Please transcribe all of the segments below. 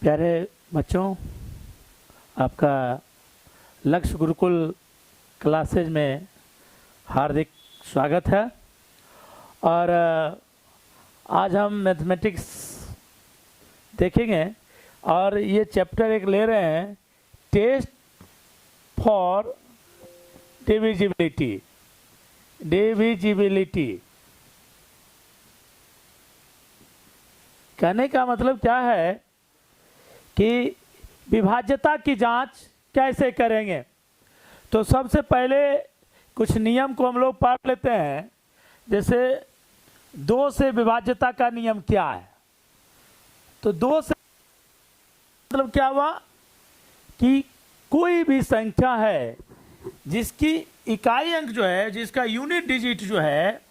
प्यारे बच्चों, आपका लक्ष्य गुरुकुल क्लासेज में हार्दिक स्वागत है। और आज हम मैथमेटिक्स देखेंगे और ये चैप्टर एक ले रहे हैं, टेस्ट फॉर डिविजिबिलिटी। कहने का मतलब क्या है कि विभाज्यता की जांच कैसे करेंगे। तो सबसे पहले कुछ नियम को हम लोग पढ़ लेते हैं। जैसे 2 से विभाज्यता का नियम क्या है। तो 2 से मतलब क्या हुआ कि कोई भी संख्या है जिसकी इकाई अंक जो है, जिसका यूनिट डिजिट जो है,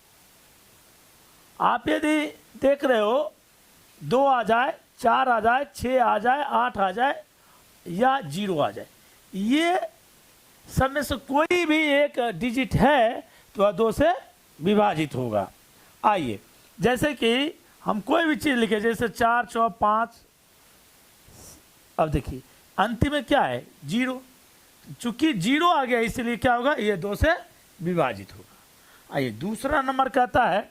आप यदि देख रहे हो 2 आ जाए, 4 आ जाए, 6 आ जाए, 8 आ जाए या 0 आ जाए, ये सब में से कोई भी एक डिजिट है तो वह 2 से विभाजित होगा। आइए, जैसे कि हम कोई भी चीज़ लिखे, जैसे 4, 4, 5। अब देखिए अंतिम में क्या है, 0। चूंकि 0 आ गया इसलिए क्या होगा, ये 2 से विभाजित होगा। आइए, दूसरा नंबर कहता है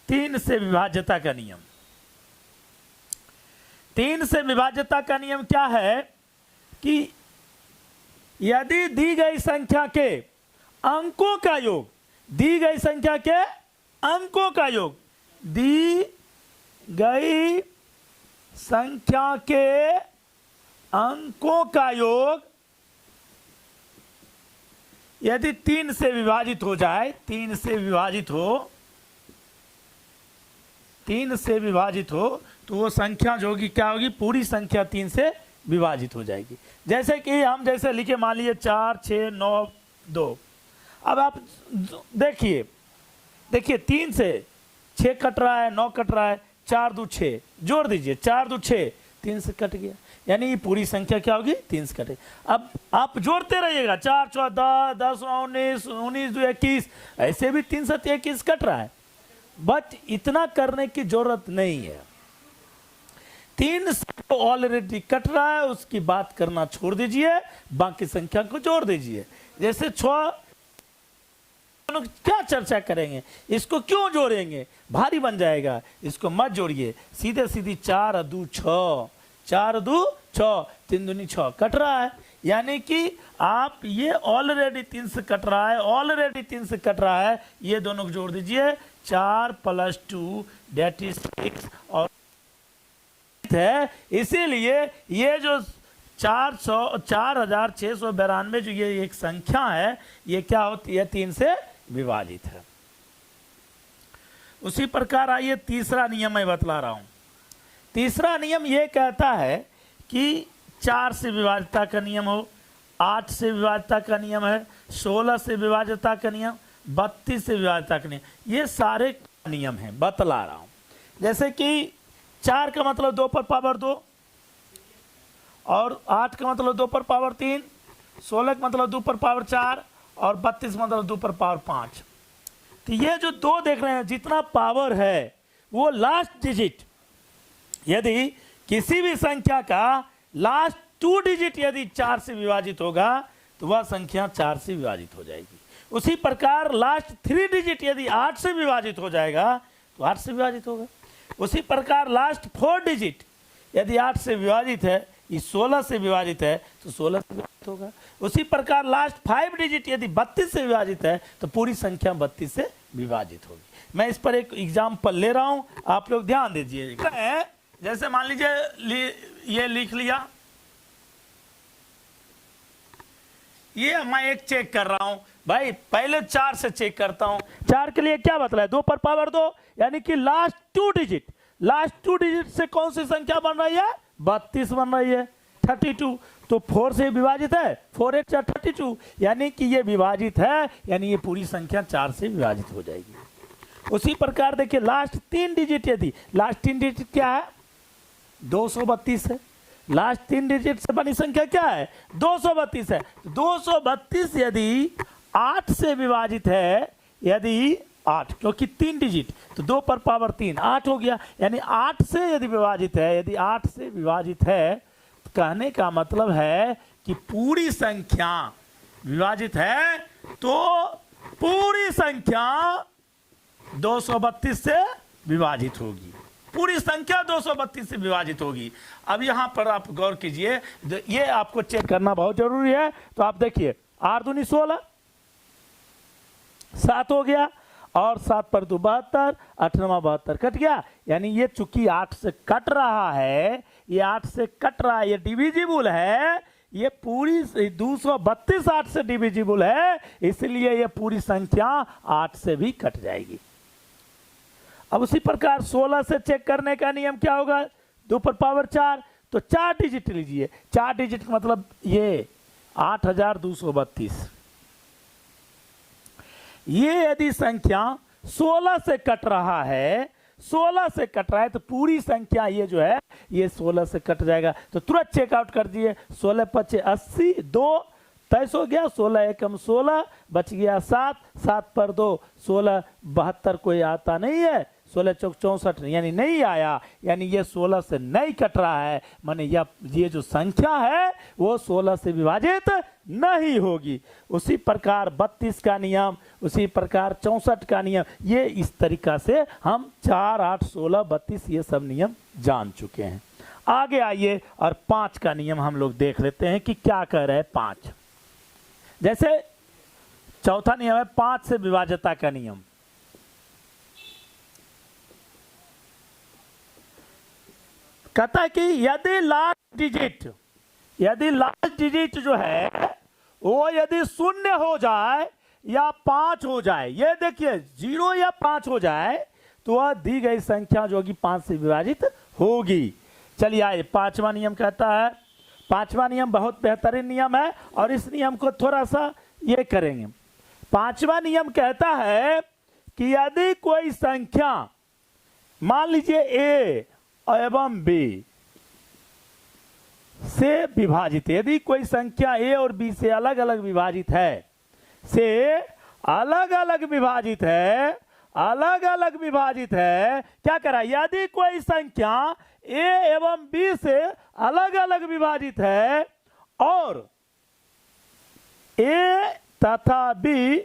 3 से विभाज्यता का नियम। 3 से विभाज्यता का नियम क्या है कि यदि दी गई संख्या के अंकों का योग, दी गई संख्या के अंकों का योग, दी गई संख्या के अंकों का योग यदि 3 से विभाजित हो जाए, 3 से विभाजित हो, 3 से विभाजित हो, तो वो संख्या जो होगी क्या होगी, पूरी संख्या 3 से विभाजित हो जाएगी। जैसे कि हम जैसे लिखे, मान लीजिए 4, 6, 9, 2। अब आप देखिए 3 से 6 कट रहा है, 9 कट रहा है, 4 2 6 जोड़ दीजिए, 4 2 6, 3 से कट गया, यानी ये पूरी संख्या क्या होगी, 3 से कटे। अब आप जोड़ते रहिएगा, 4 4 10, 10 19, 19 2 21, ऐसे भी 3 7 21 कट रहा है। बट इतना करने की जरूरत नहीं है। 3 से ऑलरेडी कट रहा है, उसकी बात करना छोड़ दीजिए, बाकी संख्या को जोड़ दीजिए। जैसे 6, क्या चर्चा करेंगे, इसको क्यों जोड़ेंगे, भारी बन जाएगा, इसको मत जोड़िए, सीधे सीधी 4 2 6, 4 2 6, 3 दूनी 6 कट रहा है। यानी कि आप ये ऑलरेडी 3 से कट रहा है, ऑलरेडी 3 से कट रहा है, ये दोनों को जोड़ दीजिए, 4 + 2 दैट इज 6 और है। इसीलिए ये जो 4692 जो ये एक संख्या है, ये क्या होती है, 3 से विभाजित है। उसी प्रकार आइए तीसरा नियम मैं बतला रहा हूं। तीसरा नियम ये कहता है कि 4 से विभाज्यता का नियम हो, 8 से विभाज्यता का नियम है, 16 से विभाज्यता का नियम, 32 से विभाज्यता का नियम, ये सारे नियम हैं, बतला रहा हूं। जैसे कि 4 का मतलब 2 पर पावर 2, और 8 का मतलब 2 पर पावर 3, 16 का मतलब 2 पर पावर 4, और 32 मतलब 2 पर पावर 5। तो ये जो 2 देख रहे हैं, जितना पावर है वो लास्ट डिजिट, यदि किसी भी संख्या का लास्ट 2 डिजिट यदि 4 से विभाजित होगा तो वह संख्या 4 से विभाजित हो जाएगी। उसी प्रकार लास्ट 3 डिजिट यदि 8 से विभाजित हो जाएगा तो 8 से विभाजित होगा। उसी प्रकार लास्ट 4 डिजिट यदि 8 से विभाजित है, ये 16 से विभाजित है तो 16 से विभाजित होगा। उसी प्रकार लास्ट 5 डिजिट यदि 32 से विभाजित है तो पूरी संख्या 32 से विभाजित होगी। मैं इस पर एक एग्जाम्पल ले रहा हूं, आप लोग ध्यान दीजिए। जैसे मान लीजिए ये लिख लिया, ये मैं एक चेक कर रहा हूं भाई, पहले 4 से चेक करता हूं। 4 के लिए क्या बतलाया, 2 पर पावर 2, यानी कि लास्ट 2 डिजिट से कौन सी संख्या बन रही है, 32 बन रही है, 32। तो 4 से विभाजित है, 4 8 32, यानी कि ये विभाजित है, यानी ये पूरी संख्या 4 से विभाजित हो जाएगी। उसी प्रकार देखिए लास्ट 3 डिजिट, यदि लास्ट 3 डिजिट क्या है, 232 है, लास्ट 3 डिजिट से बनी संख्या क्या है, 232 है। 232 यदि 8 से विभाजित है, यदि 8, क्योंकि 3 डिजिट तो 2 पर पावर 3 8 हो गया। यानी 8 से यदि विभाजित है, यदि 8 से विभाजित है तो कहने का मतलब है कि पूरी संख्या विभाजित है तो पूरी संख्या 232 से विभाजित होगी। पूरी संख्या 232 से विभाजित होगी। अब यहां पर आप गौर कीजिए, ये आपको चेक करना बहुत जरूरी है। तो आप देखिए 8 दूनी 16, 7 हो गया और 7 पर 2 72, 8 9 72 कट गया। यानी ये चूंकि 8 से कट रहा है, ये 8 से कट रहा है, ये डिविजिबल है, ये पूरी 232 8 से डिविजिबल है, इसलिए ये पूरी संख्या 8 से भी कट जाएगी। अब उसी प्रकार 16 से चेक करने का नियम क्या होगा, 2 पर पावर 4, तो 4 डिजिट लीजिए। 4 डिजिट मतलब ये 8232। ये यदि संख्या 16 से कट रहा है, 16 से कट रहा है तो पूरी संख्या ये जो है ये 16 से कट जाएगा। तो तुरंत चेकआउट कर दिए। 16 5 80, 2 23 हो गया, 16 एकम 16, बच गया 7, 7 पर 2 16, 72 कोई आता नहीं है, 16 चौक 64 यानी नहीं आया, यानी ये 16 से नहीं कट रहा है, माने ये जो संख्या है वो 16 से विभाजित नहीं होगी। उसी प्रकार 32 का नियम, उसी प्रकार 64 का नियम, ये इस तरीका से हम 4 8 16 32 ये सब नियम जान चुके हैं। आगे आइए और 5 का नियम हम लोग देख लेते हैं कि क्या कह रहे हैं 5। जैसे चौथा नियम है 5 से विभाज्यता का नियम। कहता है कि यदि लास्ट डिजिट जो है वो यदि 0 हो जाए या 5 हो जाए, ये देखिए 0 या 5 हो जाए तो वह दी गई संख्या जो होगी 5 से विभाजित होगी। चलिए आइए 5वां नियम कहता है, 5वां नियम बहुत बेहतरीन नियम है और इस नियम को थोड़ा सा ये करेंगे। 5वां नियम कहता है कि यदि कोई संख्या मान लीजिए ए एवं बी से विभाजित, यदि कोई संख्या ए और बी से अलग अलग विभाजित है, क्या करा, यदि कोई संख्या ए एवं बी से अलग अलग विभाजित है और ए तथा बी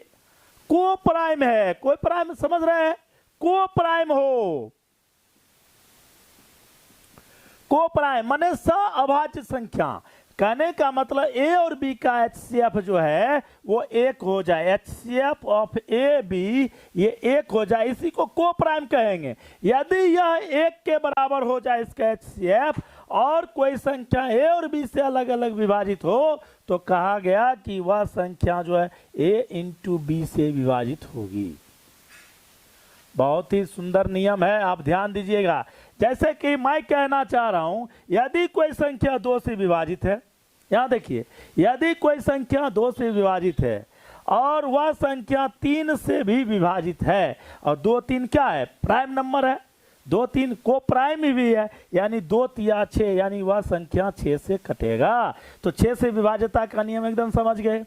को प्राइम है, कोई प्राइम समझ रहे हैं, को प्राइम हो, को प्राइम माने सअभाज्य संख्या। कहने का मतलब ए और बी का एचसीएफ जो है वो 1 हो जाए, एचसीएफ ऑफ ए बी ये 1 हो जाए, इसी को को प्राइम कहेंगे। यदि यह 1 के बराबर हो जाए इसका एचसीएफ और कोई संख्या ए और बी से अलग अलग विभाजित हो तो कहा गया कि वह संख्या जो है ए इंटू बी से विभाजित होगी। बहुत ही सुंदर नियम है, आप ध्यान दीजिएगा। जैसे कि मैं कहना चाह रहा हूं यदि कोई संख्या 2 से विभाजित है, यहां देखिए यदि कोई संख्या 2 से विभाजित है और वह संख्या 3 से भी विभाजित है और 2 3 क्या है, प्राइम नंबर है, 2 3 को प्राइम भी है, यानी 2 3 6 यानी वह संख्या 6 से कटेगा। तो 6 से विभाज्यता का नियम एकदम समझ गए।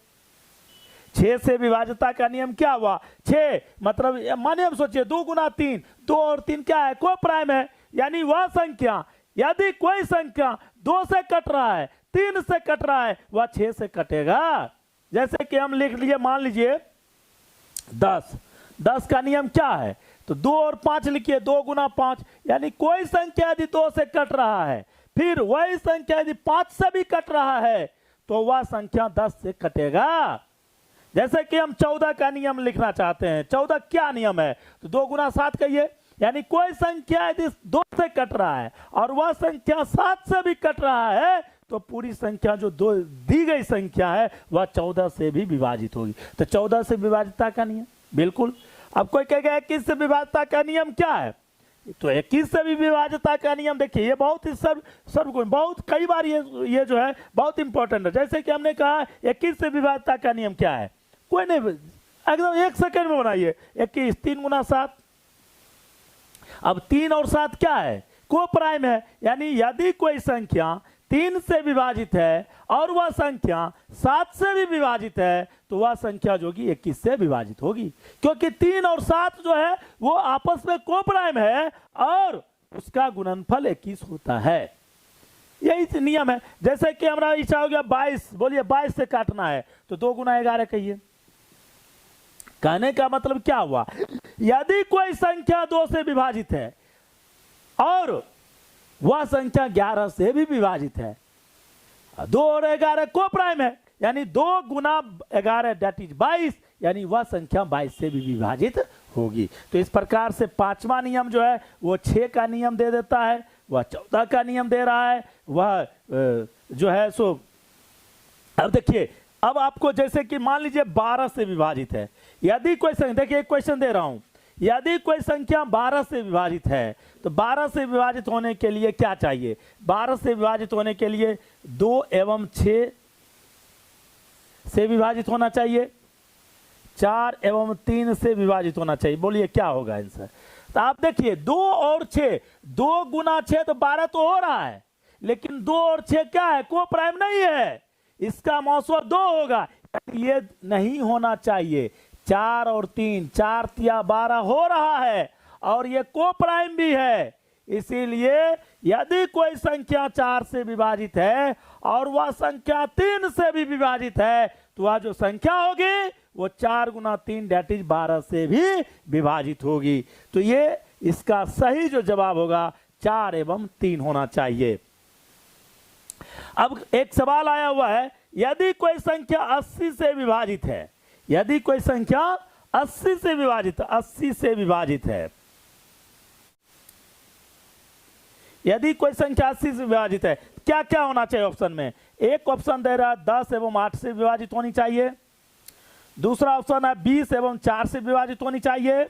6 से विभाज्यता का नियम क्या हुआ, 6 मतलब माने हम सोचिए 2 गुना 3, 2 और 3 क्या है, को प्राइम है, यानी वह संख्या यदि कोई संख्या 2 से कट रहा है, 3 से कट रहा है, वह 6 से कटेगा। जैसे कि हम लिख लिए, मान लीजिए 10 का नियम क्या है, तो 2 और 5 लिखिए, 2 गुना 5, यानी कोई संख्या यदि 2 से कट रहा है फिर वही संख्या यदि 5 से भी कट रहा है तो वह संख्या 10 से कटेगा। जैसे कि हम 14 का नियम लिखना चाहते हैं, 14 क्या नियम है, तो 2 गुना 7 कहिए, यानी कोई संख्या यदि 2 से कट रहा है और वह संख्या 7 से भी कट रहा है तो पूरी संख्या जो दी गई संख्या है वह 14 से भी विभाजित होगी। तो 14 से विभाज्यता का नियम बिल्कुल। अब कोई कहेगा 21 से विभाज्यता का नियम क्या है, तो 21 से भी विभाज्यता का नियम देखिए ये बहुत ही बहुत कई बार ये जो है बहुत इंपॉर्टेंट है। जैसे कि हमने कहा 21 से विभाज्यता का नियम क्या है, कोई नहीं एकदम 1 सेकंड में बनाइए। 21 3 गुना 7, अब 3 और 7 क्या है, को प्राइम है, यानी यदि कोई संख्या 3 से विभाजित है और वह संख्या 7 से भी विभाजित है तो वह संख्या जो कि 21 से विभाजित होगी, क्योंकि 3 और 7 जो है वो आपस में कोप्राइम है और उसका गुणनफल 21 होता है। यही नियम है। जैसे कि हमारा इच्छा हो गया 22, बोलिए 22 से काटना है तो 2 गुना 11 कहिए। कहने का मतलब क्या हुआ, यदि कोई संख्या 2 से विभाजित है और वह संख्या 11 से भी विभाजित है, 2 और 11 कोप्राइम है, यानी 2 गुना 11 दैट इज 22, यानी वह संख्या 22 से भी विभाजित होगी। तो इस प्रकार से 5वां नियम जो है वो 6 का नियम दे देता है, वह 14 का नियम दे रहा है, वह जो है सो। अब देखिए, अब आपको जैसे कि मान लीजिए 12 से विभाजित है, यदि कोई संख्या, देखिए एक क्वेश्चन दे रहा हूं, यदि कोई संख्या 12 से विभाजित है तो 12 से विभाजित होने के लिए क्या चाहिए, 12 से विभाजित होने के लिए 2 एवं 6 से विभाजित होना चाहिए, 4 एवं 3 से विभाजित होना चाहिए। बोलिए क्या होगा आंसर। तो आप देखिए 2 और 6, 2 गुना 6 तो 12 तो हो रहा है, लेकिन 2 और 6 क्या है, कोप्राइम नहीं है, इसका मौसवा 2 होगा, ये नहीं होना चाहिए। 4 और 3, 4 तिया 12 हो रहा है और ये कोप्राइम भी है। इसीलिए यदि कोई संख्या 4 से विभाजित है और वह संख्या 3 से भी विभाजित है तो वह जो संख्या होगी वो 4 गुना 3 दैट इज 12 से भी विभाजित होगी। तो ये इसका सही जो जवाब होगा 4 एवं 3 होना चाहिए। अब एक सवाल आया हुआ है, यदि कोई संख्या 80 से विभाजित है, यदि कोई संख्या 80 से विभाजित, 80 से विभाजित है, यदि कोई संख्या 80 से विभाजित है, क्या क्या होना चाहिए ऑप्शन में। एक ऑप्शन दे रहा है 10 एवं 8 से विभाजित होनी चाहिए, दूसरा ऑप्शन है 20 एवं 4 से विभाजित होनी चाहिए,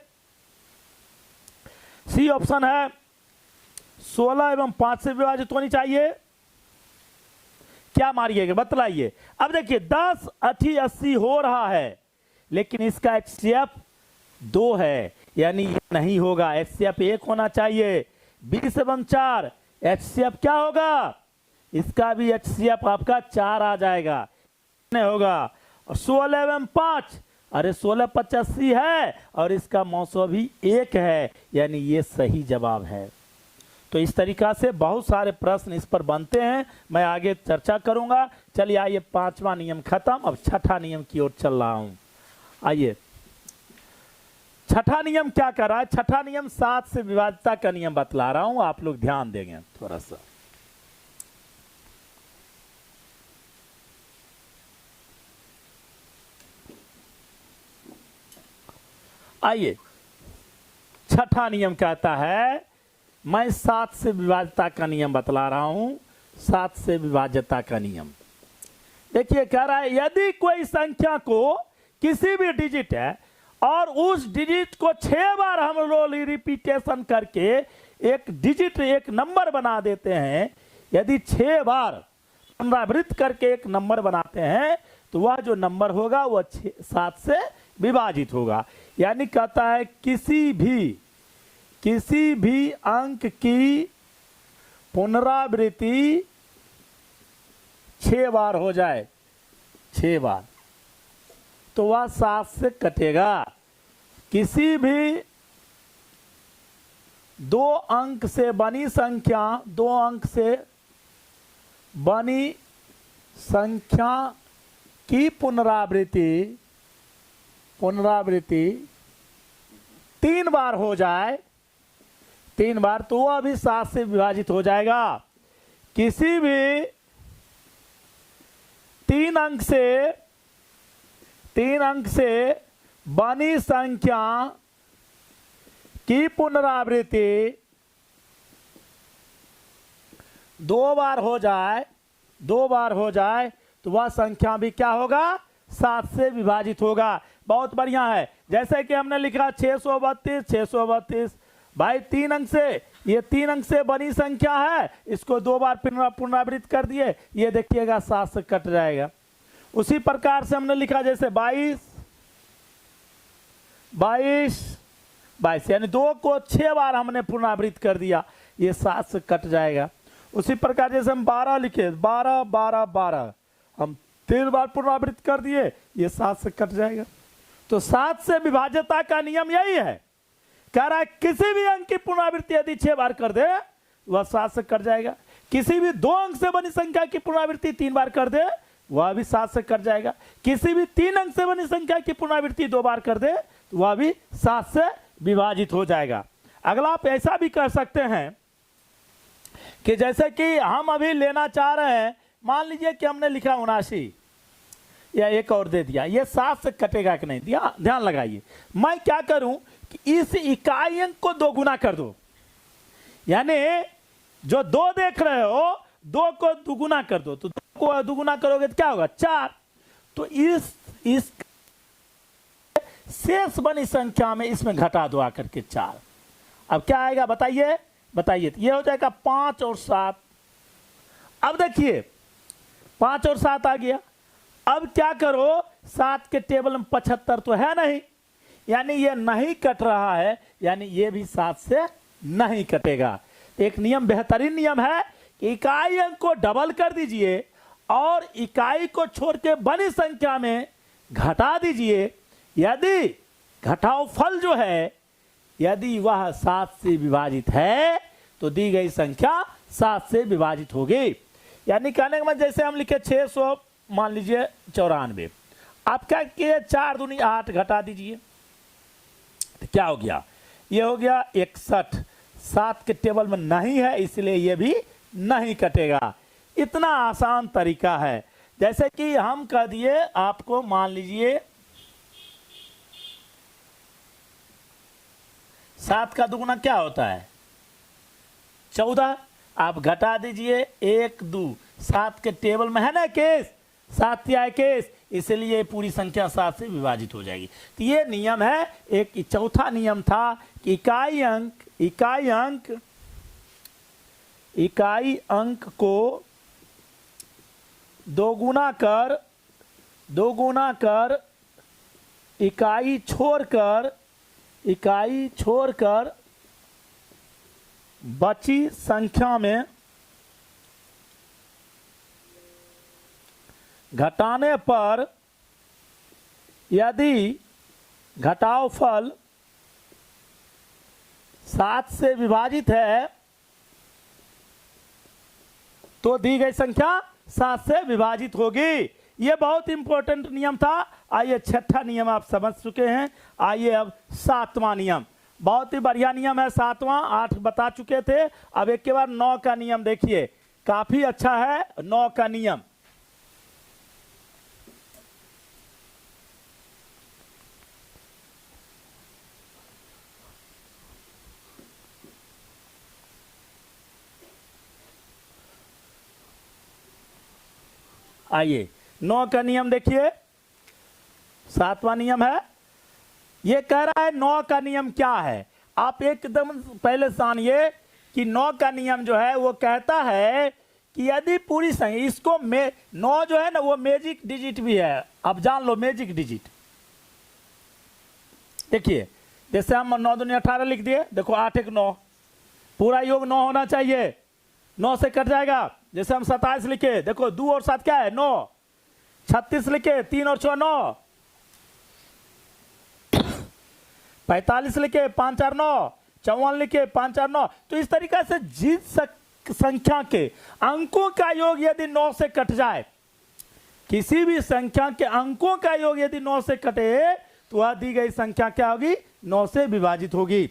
सी ऑप्शन है 16 एवं 5 से विभाजित होनी चाहिए। क्या मारिएगा बतलाइए। अब देखिए 10 80 80 हो रहा है, लेकिन इसका HCF 2 है, यानी ये नहीं होगा, HCF 1 होना चाहिए। 20 एवं 4 HCF क्या होगा, इसका भी HCF आपका 4 आ जाएगा, नहीं होगा। और 16 एवं 5, अरे 16 85 है और इसका मौसवा भी 1 है, यानी ये सही जवाब है। तो इस तरीका से बहुत सारे प्रश्न इस पर बनते हैं, मैं आगे चर्चा करूंगा। चलिए आइए 5वां नियम खत्म, अब 6ठा नियम की ओर चल रहा हूं। आइए 6ठा नियम क्या कर रहा है, 6ठा नियम 7 से विभाज्यता का नियम बतला रहा हूं, आप लोग ध्यान देंगे थोड़ा सा। आइए 6ठा नियम कहता है, मैं 7 से विभाज्यता का नियम बतला रहा हूं, 7 से विभाज्यता का नियम। देखिए कह रहा है, यदि कोई संख्या को किसी भी डिजिट है और उस डिजिट को 6 बार हम लोग रिपीटेशन करके एक डिजिट, एक नंबर बना देते हैं, यदि 6 बार पुनरावृत्त करके एक नंबर बनाते हैं तो वह जो नंबर होगा वह 7 से विभाजित होगा। यानी कहता है किसी भी अंक की पुनरावृत्ति 6 बार हो जाए, 6 बार, तो वह 7 से कटेगा। किसी भी 2 अंक से बनी संख्या, 2 अंक से बनी संख्या की पुनरावृत्ति 3 बार हो जाए, 3 बार, तो वह भी 7 से विभाजित हो जाएगा। किसी भी 3 अंक से बनी संख्या की पुनरावृत्ति 2 बार हो जाए, 2 बार हो जाए, तो वह संख्या भी क्या होगा, 7 से विभाजित होगा। बहुत बढ़िया है। जैसे कि हमने लिखा 632 भाई 3 अंक से, ये 3 अंक से बनी संख्या है, इसको 2 बार पुनरावृत्त कर दिए, ये देखिएगा 7 से कट जाएगा। उसी प्रकार से हमने लिखा जैसे 22 यानी 2 को 6 बार हमने पुनरावृत्त कर दिया, ये 7 से कट जाएगा। उसी प्रकार जैसे हम 12 लिखे, 12 हम 3 बार पुनरावृत्ति कर दिए, ये 7 से कट जाएगा। तो 7 से विभाज्यता का नियम यही है, कह रहा है किसी भी अंक की पुनरावृत्ति यदि 6 बार कर दे वह 7 से कट जाएगा, किसी भी 2 अंक से बनी संख्या की पुनरावृत्ति 3 बार कर दे वह भी 7 से कट जाएगा, किसी भी 3 अंक से बनी संख्या की पुनरावृत्ति 2 बार कर दे तो वह भी 7 से विभाजित हो जाएगा। अगला आप ऐसा भी कर सकते हैं कि जैसे कि हम अभी लेना चाह रहे हैं, मान लीजिए कि हमने लिखा 79 या एक और दे दिया, ये 7 से कटेगा कि नहीं, ध्यान लगाइए। मैं क्या करूं कि इस इकाई अंक को 2 गुना कर दो, यानी जो 2 देख रहे हो 2 को 2 गुना कर दो, तो 2 को 2 गुना करोगे तो क्या होगा 4। तो इस शेष बनी संख्या में इसमें घटा दो आकर के 4। अब क्या आएगा बताइए, बताइए। ये हो जाएगा 5 और 7। अब देखिए 5 और 7 आ गया। अब क्या करो, 7 के टेबल में 75 तो है नहीं, यानी ये नहीं कट रहा है, यानी ये भी 7 से नहीं कटेगा। तो एक नियम, बेहतरीन नियम है कि इकाई अंक को डबल कर दीजिए और इकाई को छोड़ के बड़ी संख्या में घटा दीजिए। यदि घटाओ फल जो है यदि वह 7 से विभाजित है तो दी गई संख्या 7 से विभाजित होगी। यानी कहने का मतलब जैसे हम लिखे 600 मान लीजिए 94, आप क्या किए 4 दूनी 8 घटा दीजिए तो क्या हो गया, ये हो गया 61। 7 के टेबल में नहीं है इसलिए ये भी नहीं कटेगा। इतना आसान तरीका है। जैसे कि हम कह दिए आपको, मान लीजिए 7 का दुगुना क्या होता है 14, आप घटा दीजिए 1 2, 7 के टेबल में है ना केस, 7 या केस, इसलिए पूरी संख्या 7 से विभाजित हो जाएगी। तो ये नियम है। एक चौथा नियम था कि इकाई अंक को 2 गुना कर इकाई छोड़कर बची संख्या में घटाने पर यदि घटाओ फल 7 से विभाजित है तो दी गई संख्या 7 से विभाजित होगी। यह बहुत इंपॉर्टेंट नियम था। आइए 6ठा नियम आप समझ चुके हैं। आइए अब 7वां नियम, बहुत ही बढ़िया नियम है 7वां। 8 बता चुके थे, अब एक के बाद 9 का नियम देखिए, काफी अच्छा है 9 का नियम। आइए 9 का नियम देखिए, 7वां नियम है। ये कह रहा है 9 का नियम क्या है, आप एकदम पहले जानिए कि 9 का नियम जो है वो कहता है कि यदि पूरी संख्या, इसको 9 जो है ना वो मैजिक डिजिट भी है, अब जान लो मैजिक डिजिट। देखिए जैसे हम 9 दूनी 18 लिख दिए, देखो 8 1 9, पूरा योग 9 होना चाहिए, 9 से कट जाएगा। जैसे हम 27 लिखे, देखो 2 और 7 क्या है 9, 36 लिखे 3 और 6 9, 45 लिखे 5 4 9, 54 लिखे 5 4 9। तो इस तरीके से जिस संख्या के अंकों का योग यदि 9 से कट जाए, किसी भी संख्या के अंकों का योग यदि 9 से कटे तो वह दी गई संख्या क्या होगी 9 से विभाजित होगी।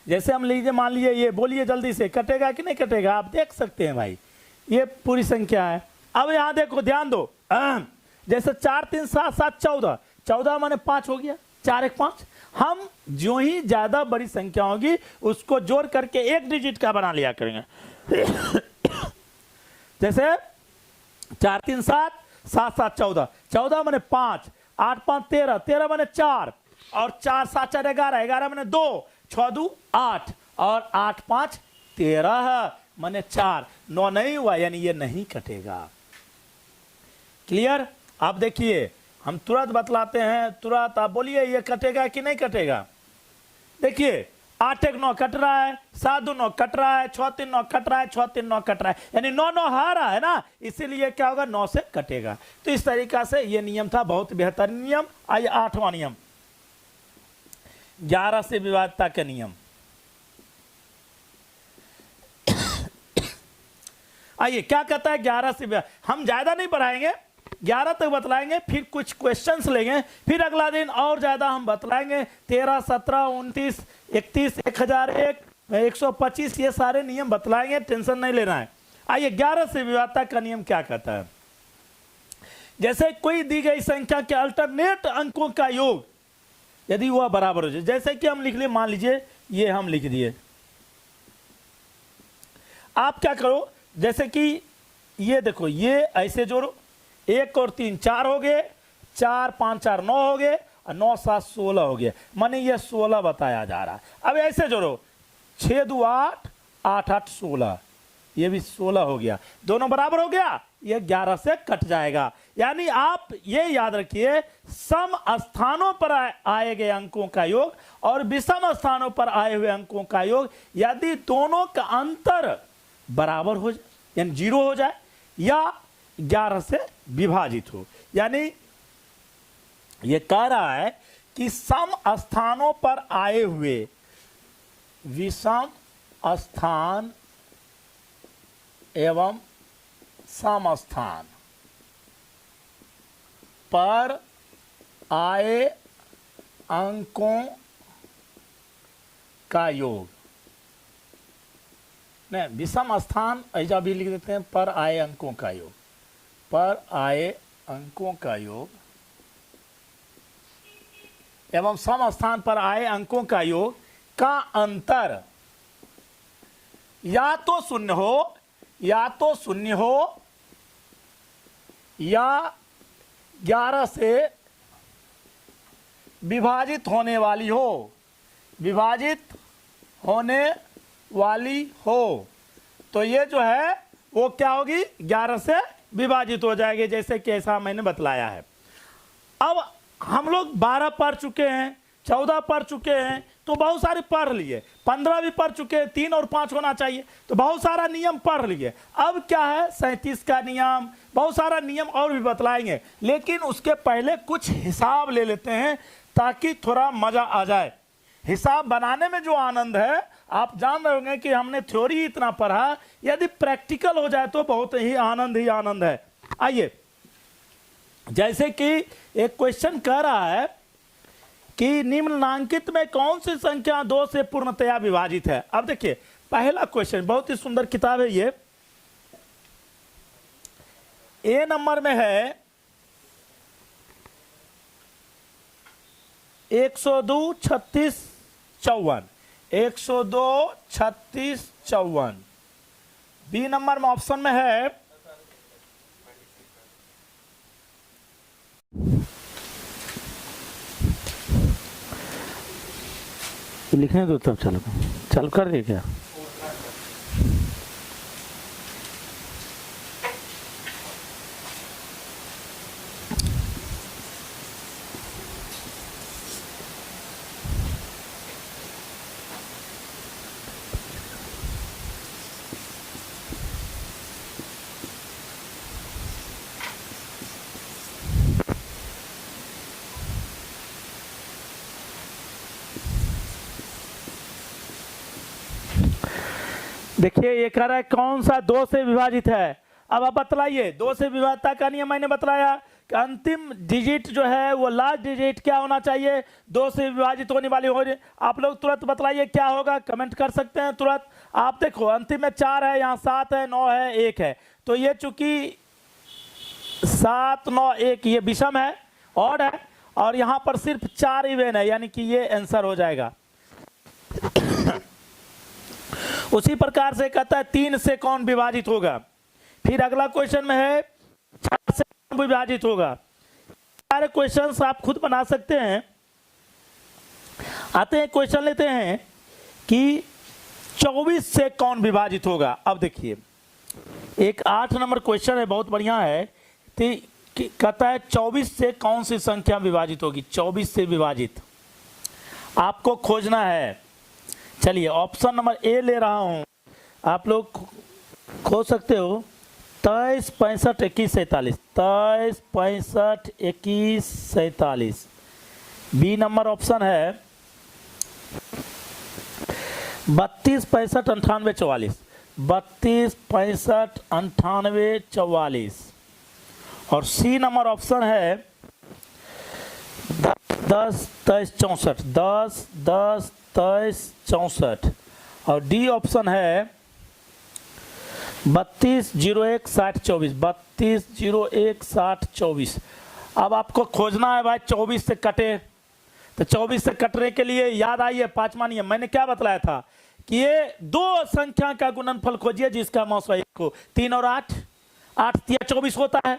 जैसे हम लीजिए, मान लीजिए ये, बोलिए जल्दी से, कटेगा कि नहीं कटेगा, आप देख सकते हैं भाई, ये पूरी संख्या है। अब यहां देखो ध्यान दो, जैसे 4 3 7 7 14, 14 माने 5 हो गया, 4 1 5। हम जो ही ज्यादा बड़ी संख्या होगी उसको जोड़ करके एक डिजिट का बना लिया करेंगे। जैसे 4 3 7 7 7 14, 14 माने 5, 8 5 13, 13 माने 4, और 4 7 4 11, 11 माने 2, 6 2 8, और 8 5 13 माने 4, 9 नहीं हुआ, यानी ये नहीं कटेगा। क्लियर? आप देखिए हम तुरंत बतलाते हैं, तुरंत आप बोलिए ये कटेगा कि नहीं कटेगा। देखिए 8 1 9 कट रहा है, 7 2 9 कट रहा है, 6 3 9 कट रहा है, 6 3 9 कट रहा है, यानी 9 9 आ रहा है ना, इसीलिए क्या होगा 9 से कटेगा। तो इस तरीका से ये नियम था, बहुत बेहतर नियम। आइए 8वां नियम, 11 से विभाज्यता का नियम। आइए क्या कहता है 11 से, हम ज्यादा नहीं बढ़ाएंगे, 11 तक बतलाएंगे, फिर कुछ क्वेश्चंस लेंगे, फिर अगला दिन और ज्यादा हम बतलाएंगे। 13 17 29 31 1001 125 ये सारे नियम बतलाएंगे, टेंशन नहीं लेना है। आइए 11 से विभाज्यता का नियम क्या कहता है। जैसे कोई दी गई संख्या के अल्टरनेट अंकों का योग यदि वह बराबर हो जाए, जैसे कि हम लिख लिए, मान लीजिए ये हम लिख दिए, आप क्या करो, जैसे कि ये देखो, ये ऐसे जोड़ो, 1 और 3 4 हो गए, 4 5 4 9 हो गए, और 9 7 16 हो गए, माने ये 16 बताया जा रहा है। अब ऐसे जोड़ो, 6 2 8 8 8 16, ये भी 16 हो गया, दोनों बराबर हो गया, ये 11 से कट जाएगा। यानी आप ये याद रखिए, सम स्थानों पर आए गए अंकों का योग और विषम स्थानों पर आए हुए अंकों का योग, यदि दोनों का अंतर बराबर हो जाए, यानी 0 हो जाए, या 11 से विभाजित हो, यानी ये कह रहा है कि सम स्थानों पर आए हुए विषम स्थान एवं सम स्थान पर आए अंकों का योग, नहीं विषम स्थान ऐसा भी लिख देते हैं, पर आए अंकों का योग, पर आए अंकों का योग एवं सम स्थान पर आए अंकों का योग का अंतर या तो शून्य हो, या तो शून्य हो, या 11 से विभाजित होने वाली हो, विभाजित होने वाली हो, तो ये जो है वो क्या होगी, 11 से विभाजित हो जाएगी, जैसे कि ऐसा मैंने बतलाया है। अब हम लोग 12 पढ़ चुके हैं, 14 पढ़ चुके हैं, तो बहुत सारे पढ़ लिए, 15 भी पढ़ चुके हैं, 3 और 5 होना चाहिए, तो बहुत सारा नियम पढ़ लिए। अब क्या है 37 का नियम, बहुत सारा नियम और भी बतलाएंगे, लेकिन उसके पहले कुछ हिसाब ले लेते हैं ताकि थोड़ा मजा आ जाए। हिसाब बनाने में जो आनंद है, आप जान रहे होंगे कि हमने थ्योरी इतना पढ़ा, यदि प्रैक्टिकल हो जाए तो बहुत ही आनंद है। आइए, जैसे कि एक क्वेश्चन कह रहा है कि निम्नलिखित में कौन सी संख्या 2 से पूर्णतया विभाजित है। अब देखिए पहला क्वेश्चन, बहुत ही सुंदर किताब है ये, ए नंबर में है 102 36 54, 102 36 54। बी नंबर में ऑप्शन में है लिखने दो तब, चलो कर दिए क्या। देखिए ये कह रहा है कौन सा 2 से विभाजित है। अब आप बतलाइए, 2 से विभाज्यता का नियम मैंने बतलाया कि अंतिम डिजिट जो है वो लास्ट डिजिट क्या होना चाहिए, 2 से विभाजित होने वाली हो। आप लोग तुरंत बतलाइए क्या होगा, कमेंट कर सकते हैं तुरंत। आप देखो अंतिम में 4 है, यहाँ 7 है, 9 है, 1 है, तो ये चूंकि 7 9 1 ये विषम है, ऑड है, और यहाँ पर सिर्फ 4 इवेन है, यानी कि ये आंसर हो जाएगा। उसी प्रकार से कहता है 3 से कौन विभाजित होगा। फिर अगला क्वेश्चन में है 4 से कौन विभाजित होगा। सारे क्वेश्चंस आप खुद बना सकते हैं। आते हैं क्वेश्चन लेते हैं कि 24 से कौन विभाजित होगा। अब देखिए एक 8 नंबर क्वेश्चन है, बहुत बढ़िया है। कहता है 24 से कौन सी संख्या विभाजित होगी। 24 से विभाजित आपको खोजना है चलिए ऑप्शन नंबर ए ले रहा हूं, आप लोग खो सकते हो। 23 65 21 47, 23 65 21 47। बी नंबर ऑप्शन है 32 65 98 44, 32 65 98 44। और सी नंबर ऑप्शन है 10 23 64, 10 10 23 64। और डी ऑप्शन है 32 01 60 24, 32 01 60 24। अब आपको खोजना है भाई 24 से कटे, तो 24 से कटने के लिए याद आइए पांचवा नियम मैंने क्या बतलाया था कि ये दो संख्या का गुणनफल खोजिए जिसका मौसा 1 हो। 3 और 8, 8 या 24 होता है,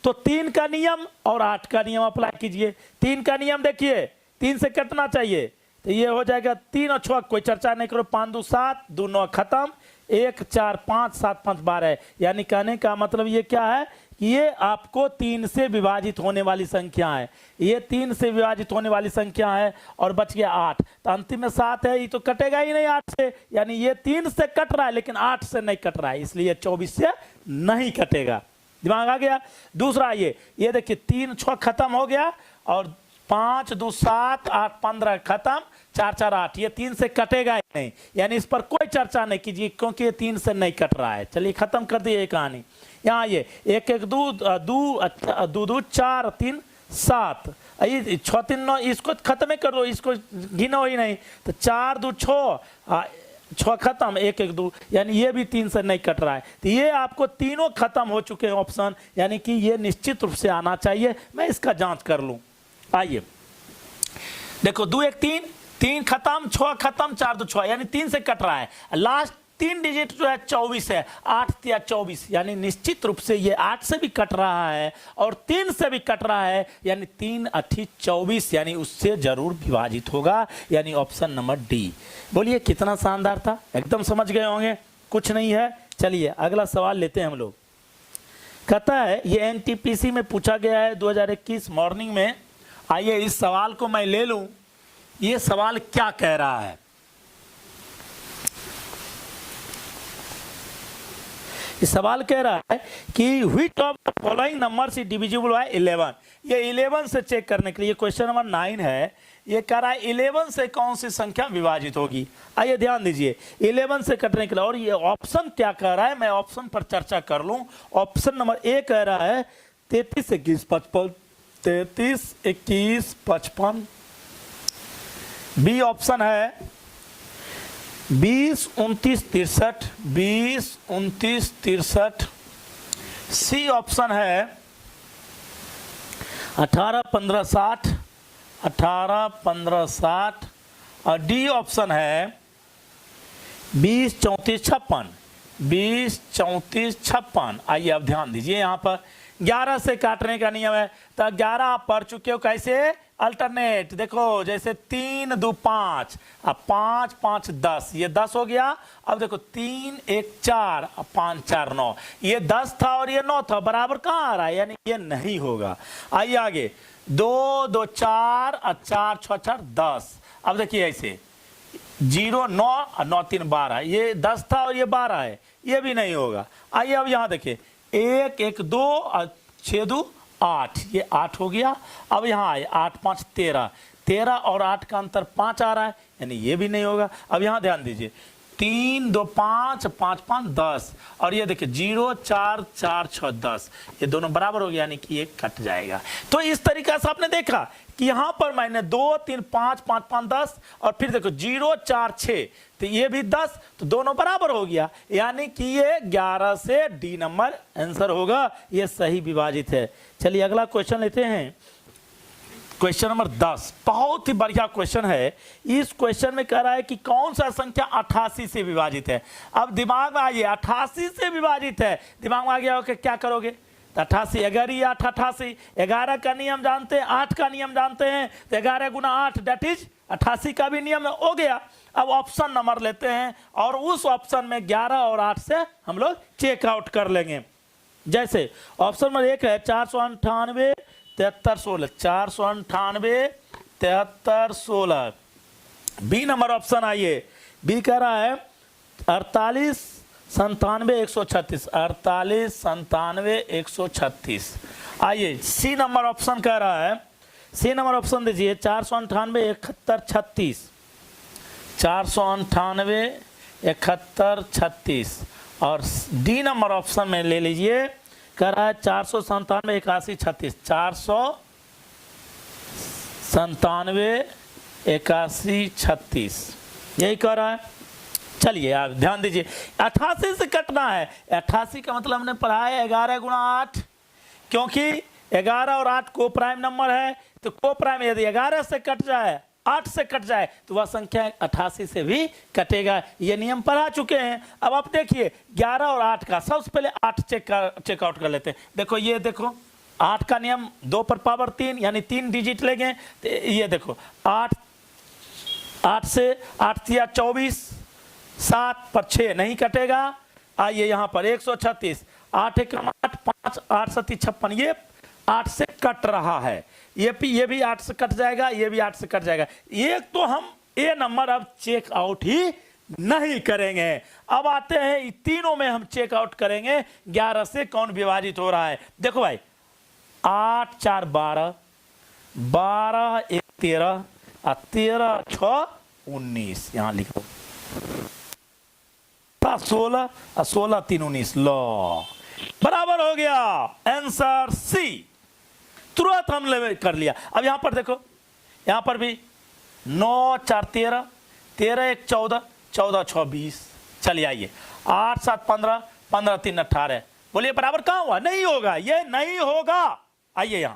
तो 3 का नियम और 8 का नियम अप्लाई कीजिए। 3 का नियम देखिए 3 से कटना चाहिए, तो ये हो जाएगा 3 और 6 कोई चर्चा नहीं करो, 5 2 7, 2 9 खत्म, 1 4 5 7 5 12। यानी कहने का मतलब ये क्या है कि ये आपको 3 से विभाजित होने वाली संख्या है, ये 3 से विभाजित होने वाली संख्या है। और बच गया 8, तो अंतिम में 7 है, ये तो कटेगा ही नहीं 8 से, यानी ये 3 से कट रहा है लेकिन 8 से नहीं कट रहा है, इसलिए 24 से नहीं कटेगा। दिमाग आ गया। दूसरा ये देखिए 3 6 खत्म हो गया, और 5 2 7 8 15 खत्म, 4 4 8, ये 3 से कटेगा ही नहीं, यानी इस पर कोई चर्चा नहीं कीजिए क्योंकि ये 3 से नहीं कट रहा है। चलिए खत्म कर दिए कहानी। यहाँ ये 1 1 2 2 2 4 3 7, 6 3 9, इसको खत्म ही कर दो, इसको गिनो ही नहीं, तो 4 2 6, 6 खत्म, 1 1 2, यानी ये भी 3 से नहीं कट रहा है। तो ये आपको तीनों खत्म हो चुके हैं ऑप्शन, यानी कि ये निश्चित रूप से आना चाहिए। मैं इसका जांच कर लूं, आइए देखो 2 1 3, 3 खत्म, 6 खत्म, 4 2 6, यानी 3 से कट रहा है। लास्ट 3 डिजिट जो है 24 है, 8 या 24, यानी निश्चित रूप से ये 8 से भी कट रहा है और 3 से भी कट रहा है, यानी 3 8 24, यानी उससे जरूर विभाजित होगा, यानी ऑप्शन नंबर डी। बोलिए कितना शानदार था, एकदम समझ गए होंगे, कुछ नहीं है। चलिए अगला सवाल लेते हैं हम लोग। कहता है ये एनटीपीसी में पूछा गया है 2021 मॉर्निंग में। आइए इस सवाल को मैं ले लूं, ये सवाल क्या कह रहा है। इस सवाल कह रहा है कि which of the following numbers is divisible by 11। ये 11 से चेक करने के लिए क्वेश्चन नंबर 9 है। ये कह रहा है 11 से कौन सी संख्या विभाजित होगी। आइए ध्यान दीजिए 11 से कटने के लिए, और ये ऑप्शन क्या कह रहा है, मैं ऑप्शन पर चर्चा कर लूं। ऑप्शन नंबर ए कह रहा है 33 21 55, 33 21 55। बी ऑप्शन है 20 29 63, 20 29 63। सी ऑप्शन है 18 15 60, 18 15 60। और डी ऑप्शन है 20 34 56, 20 34 56। आइए अब ध्यान दीजिए, यहाँ पर 11 से काटने का नियम है, तो 11 आप पढ़ चुके हो, कैसे अल्टरनेट। देखो जैसे 3 2 5, अब 5 5 10, ये 10 हो गया। अब देखो 3 1 4, 5 4 9, ये 10 था और ये 9 था, बराबर कहाँ आ रहा है, यानी ये नहीं होगा। आइए आगे 2 2 4, 4 6 4 10। अब देखिए ऐसे 0 9 9 3 12, ये 10 था और ये 12 है, ये भी नहीं होगा। आइए अब यहाँ देखिए 1 1 2 6 2 8, ये 8 हो गया। अब यहाँ आए 8 5 13, 13 और 8 का अंतर 5 आ रहा है, यानी ये भी नहीं होगा। अब यहाँ ध्यान दीजिए 3 2 5 5 5 10, और ये देखिए 0 4 4 6 10, ये दोनों बराबर हो गया, यानी कि ये कट जाएगा। तो इस तरीका से आपने देखा कि यहाँ पर मैंने 2 3 5 5 5 10, और फिर देखो 0 4 6, तो ये भी 10, तो दोनों बराबर हो गया, यानी कि ये 11 से डी नंबर आंसर होगा, ये सही विभाजित है। चलिए अगला क्वेश्चन लेते हैं, क्वेश्चन नंबर 10। बहुत ही बढ़िया क्वेश्चन है। इस क्वेश्चन में कह रहा है कि कौन सा संख्या 88 से विभाजित है। अब दिमाग में आइए 88 से विभाजित है, दिमाग में आ गया हो क्या करोगे, 88 11 8 88, 11 का नियम जानते हैं, 8 का नियम जानते हैं, तो 11 गुना 8 दैट इज 88 का भी नियम हो गया। अब ऑप्शन नंबर लेते हैं और उस ऑप्शन में 11 और 8 से हम लोग चेकआउट कर लेंगे। जैसे ऑप्शन नंबर 1 है 498 73 16, 498 73 16। बी नंबर ऑप्शन आइए बी कह रहा है 48 97 136, 48 97 136। आइए सी नंबर ऑप्शन कह रहा है, सी नंबर ऑप्शन दीजिए 498 71 36, 498 71 36। और डी नंबर ऑप्शन में ले लीजिए, कह रहा है 497 81 36, 497 81 36, यही कह रहा है। चलिए आप ध्यान दीजिए, 88 से कटना है। 88 का मतलब हमने पढ़ा है 11 गुणा 8, क्योंकि 11 और 8 को प्राइम नंबर है, तो को प्राइम यदि 11 से कट जाए, 8 से कट जाए, तो वह संख्या 88 से भी कटेगा। ये नियम पढ़ा चुके हैं। अब आप देखिए 11 और 8 का, सबसे पहले 8 चेकआउट कर लेते हैं। देखो ये देखो 8 का नियम 2 पर पावर 3 यानी 3 डिजिट लेंगे, तो ये देखो 8 से 8 तिया 24, 7 पर 6 नहीं कटेगा। आइए यहाँ पर 136, 8 1 8, 5 8 7 56, ये 8 से कट रहा है, ये भी 8 से कट जाएगा, ये भी 8 से कट जाएगा। ये तो हम ये नंबर अब चेक आउट ही नहीं करेंगे। अब आते हैं तीनों में हम चेक आउट करेंगे 11 से कौन विभाजित हो रहा है। देखो भाई 8 4 12, 12 1 13, 13 6 19, यहां लिखो 16, 16 3 19, लो बराबर हो गया। आंसर सी तुरंत हमने कर लिया। अब यहां पर देखो, यहां पर भी 9 4 13, 13 1 14, 14 6 20। चलिए आइए 8 7 15, 15 3 18, बोलिए बराबर कहां हुआ? नहीं होगा, ये नहीं होगा। आइए यहां